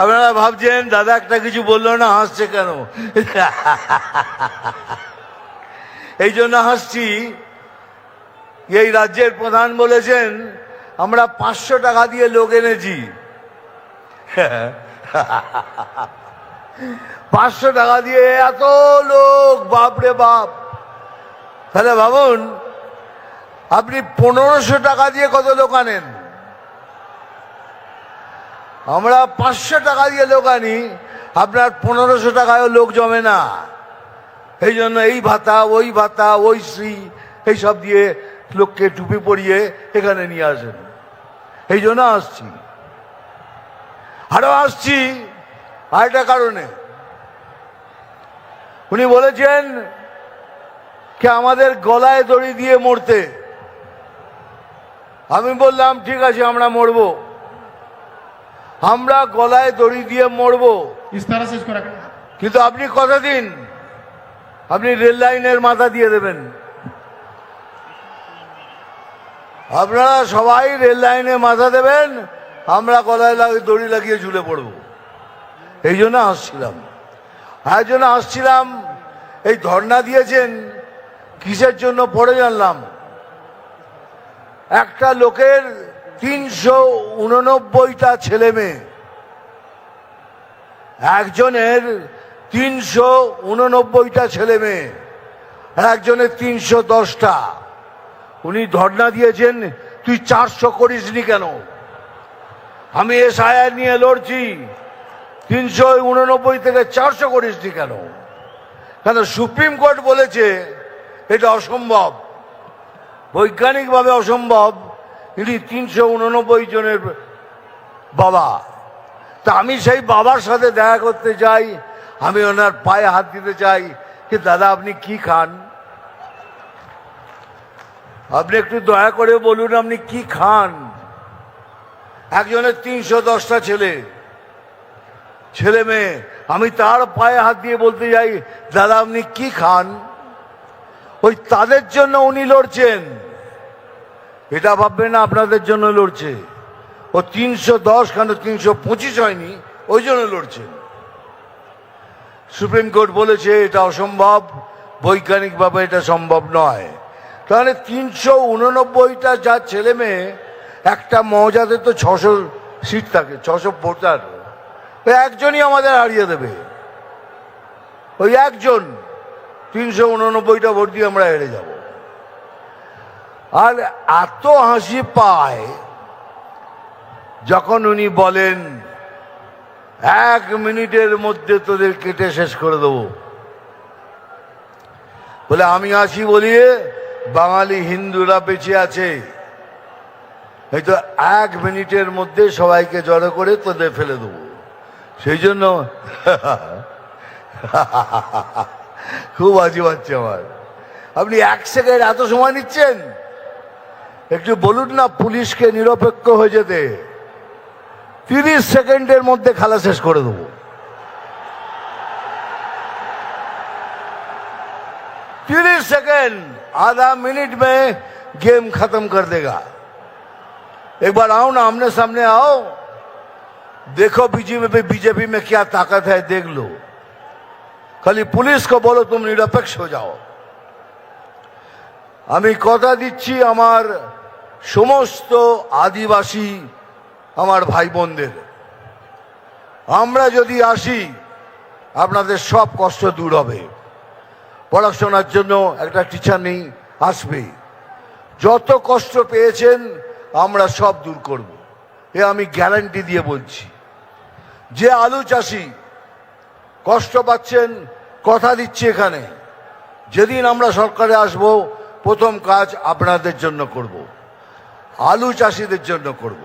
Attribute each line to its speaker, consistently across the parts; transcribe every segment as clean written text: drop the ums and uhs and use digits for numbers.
Speaker 1: আপনারা ভাবছেন দাদা একটা কিছু বললো না, হাসছে কেন? এই জন্য হাসছি, এই রাজ্যের প্রধান বলেছেন আমরা 500 টাকা দিয়ে লোক এনেছি। 500 টাকা দিয়ে এত লোক, বাপরে বাপ। তাহলে ভাবুন আপনি 1500 টাকা দিয়ে কত লোক আনেন। আমরা 500 টাকা দিয়ে লোক আনি, আপনার 1500 টাকায় লোক জমে না। এই জন্য এই ভাতা ওই শ্রী এইসব দিয়ে লোককে টুপি পরিয়ে এখানে নিয়ে আসেন। এই জন্য আসছি, আরো আসছি আরেকটা কারণে। উনি বলেছেন কি আমাদের গলায় দড়ি দিয়ে মরতে। আমি বললাম ঠিক আছে আমরা মরবো, আমরা গলায় দড়ি দিয়ে মরবো, কিন্তু আপনি কথা দিন আপনি রেল লাইনের মাথা দিয়ে দেবেন। আপনারা সবাই রেল লাইনে মাথা দেবেন, আমরা গলায় দড়ি লাগিয়ে ঝুলে পড়ব। এই জন্য আসছিলাম। এই ধর্ণা দিয়েছেন কিসের জন্য পড়ে জানলাম। একটা লোকের 389টা ছেলে মেয়ে, একজনের 389টা ছেলে মেয়ে, একজনের 310টা। উনি ধর্ণা দিয়েছেন তুই 400 করিসনি কেন? আমি এসআইআর নিয়ে লড়ছি, 389 থেকে 400 করিসনি কেন? কেন সুপ্রিম কোর্ট বলেছে এটা অসম্ভব, বৈজ্ঞানিকভাবে অসম্ভব। ইনি 389 জনের বাবা। তা আমি সেই বাবার সাথে দেখা করতে চাই, আমি ওনার পায়ে হাত দিতে চাই যে দাদা আপনি কি খান, আপনি একটু দয়া করে বলুন আপনি কি খান। একজনের 310টা ছেলে মেয়ে, আমি তার পায়ে হাত দিয়ে বলতে যাই দাদা আপনি কি খান। ওই তাদের জন্য উনি লড়ছেন, এটা ভাববেন না আপনাদের জন্য লড়ছে। ও 310 কেন 325 হয়নি, ওই জন্য লড়ছেন। সুপ্রিম কোর্ট বলেছে এটা অসম্ভব, বৈজ্ঞানিকভাবে এটা সম্ভব নয়। তাহলে 389টা যার ছেলে মেয়ে, একটা মৌজাতে তো 600 সিট থাকে, 600 ভোটার, একজনই আমাদের হারিয়ে দেবে। ওই একজন 389টা ভোট দিয়ে আমরা হেরে যাব। আর এত হাসি পায় যখন উনি বলেন 1 মিনিটের মধ্যে তোদের কেটে শেষ করে দেবো। বলে আমি আসি বলিয়ে বাঙালি হিন্দুরা বেঁচে আছে, এই তো 1 মিনিটের মধ্যে সবাইকে জড়ো করে তোদের ফেলে দেবো। সেই জন্য খুব হাসি পাচ্ছে আমার। আপনি 1 সেকেন্ড এত সময় নিচ্ছেন, একটু বলুন না পুলিশকে নিরপেক্ষ হয়ে যেতে। 30 সেকেন্ডের মধ্যে খেলা শেষ করে দেবো। 30 सेकंड, आधा मिनट में गेम खत्म कर देगा। एक बार आओ ना, आमने सामने आओ, देखो बीजेपी में क्या ताकत है, देख लो। खाली पुलिस को बोलो तुम निरपेक्ष हो जाओ। আমি কথা দিচ্ছি আমার সমস্ত আদিবাসী আমার ভাই বোনদের, আমরা যদি আসি আপনাদের সব কষ্ট দূর হবে। পড়াশোনার জন্য একটা টিচার নেই, আসবে। যত কষ্ট পেয়েছেন আমরা সব দূর করব, এ আমি গ্যারান্টি দিয়ে বলছি। যে আলু চাষি কষ্ট পাচ্ছেন, কথা দিচ্ছি এখানে যেদিন আমরা সরকারে আসব প্রথম কাজ আপনাদের জন্য করব, আলু চাষিদের জন্য করব।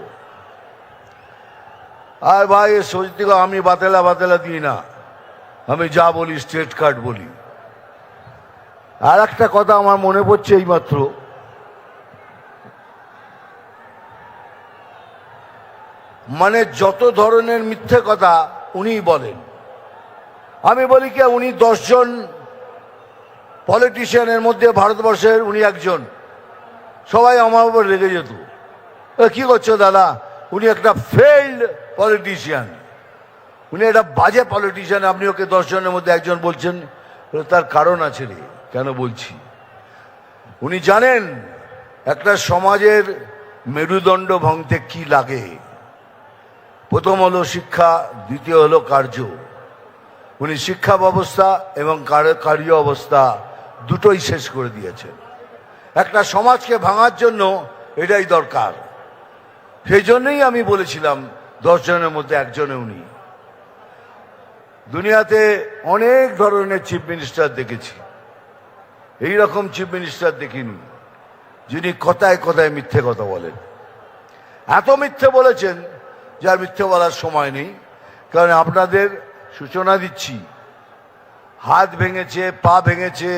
Speaker 1: আর ভাই সত্যি আমি বাতেলা দিই না, আমি যা বলি স্ট্রেট কাট বলি। আর একটা কথা আমার মনে পড়ছে এইমাত্র, মানে যত ধরনের মিথ্যে কথা উনিই বলেন। আমি বলি কি, উনি 10 জন পলিটিশিয়ানের মধ্যে ভারতবর্ষের উনি একজন। সবাই আমার উপর রেগে যেত, কি করছো দাদা, উনি একটা ফেইল্ড পলিটিশিয়ান, উনি একটা বাজে পলিটিশিয়ান, আপনি ওকে 10 জনের মধ্যে একজন বলছেন। তার কারণ আছে রে, কেন বলছি। উনি জানেন একটা সমাজের মেরুদণ্ড ভাঙতে কি লাগে। প্রথম হলো শিক্ষা, দ্বিতীয় হলো কার্য। উনি শিক্ষা ব্যবস্থা এবং কার্য অবস্থা দুটোই শেষ করে দিয়েছেন। একটা সমাজকে ভাঙার জন্য এটাই দরকার। সেই জন্যই আমি বলেছিলাম 10 জনের মধ্যে একজনে উনি। দুনিয়াতে অনেক ধরনের চিফ মিনিস্টার দেখেছি, এই রকম চিফ মিনিস্টার দেখিনি যিনি কথায় কথায় মিথ্যে কথা বলেন। এত মিথ্যে বলেছেন যার মিথ্যে বলার সময় নেই। কারণ আপনাদের সূচনা দিচ্ছি, হাত ভেঙেছে, পা ভেঙেছে,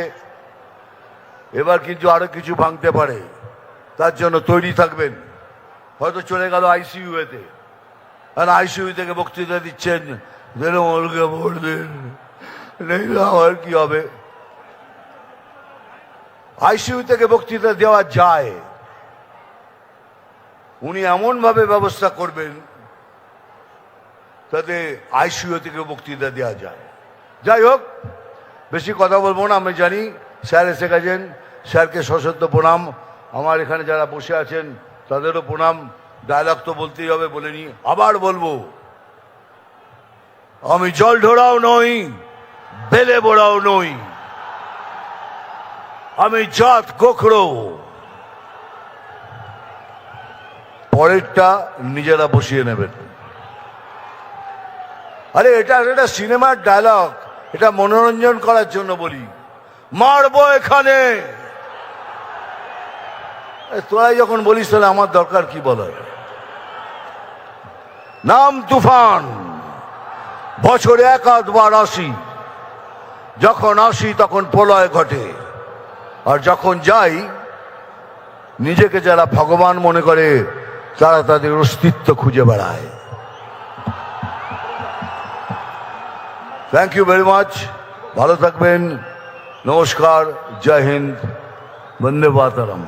Speaker 1: এবার কিন্তু আরো কিছু ভাঙতে পারে, তার জন্য তৈরি থাকবেন। হয়তো চলে গেল আইসিইউতে, আর আইসিইউ থেকে বক্তৃতা দিচ্ছেন, আমার কি হবে। আইসিইউ থেকে বক্তৃতা দেওয়া যায়, উনি এমন ভাবে ব্যবস্থা করবেন তাতে আইসিইউ থেকে বক্তৃতা দেওয়া যায়। যাই হোক, বেশি কথা বলবো না। আমি জানি স্যার এসে গেছেন, স্যারকে সশ্রদ্ধ প্রণাম। আমার এখানে যারা বসে আছেন তাদেরও প্রণাম। ডায়লগ তো বলতেই হবে, বলে নি, আবার বলবো, আমি জল ঢোড়াও নই, বেলে বোড়াও নই, আমি জাত গোখরো। পরেরটা নিজেরা বসিয়ে নেবেন। আরে এটা একটা সিনেমার ডায়লগ, এটা মনোরঞ্জন করার জন্য বলি। মারবো এখানে, তোরাই যখন বলিস তাহলে আমার দরকার কি বলার। নাম তুফান, বছরে 1-8 বার আসি, যখন আসি তখন প্রলয় ঘটে, আর যখন যাই নিজেকে যারা ভগবান মনে করে তারা তাদের অস্তিত্ব খুঁজে বেড়ায়। থ্যাংক ইউ ভেরি মাচ, ভালো থাকবেন, নমস্কার, জয় হিন্দ, বন্দে মাতরম।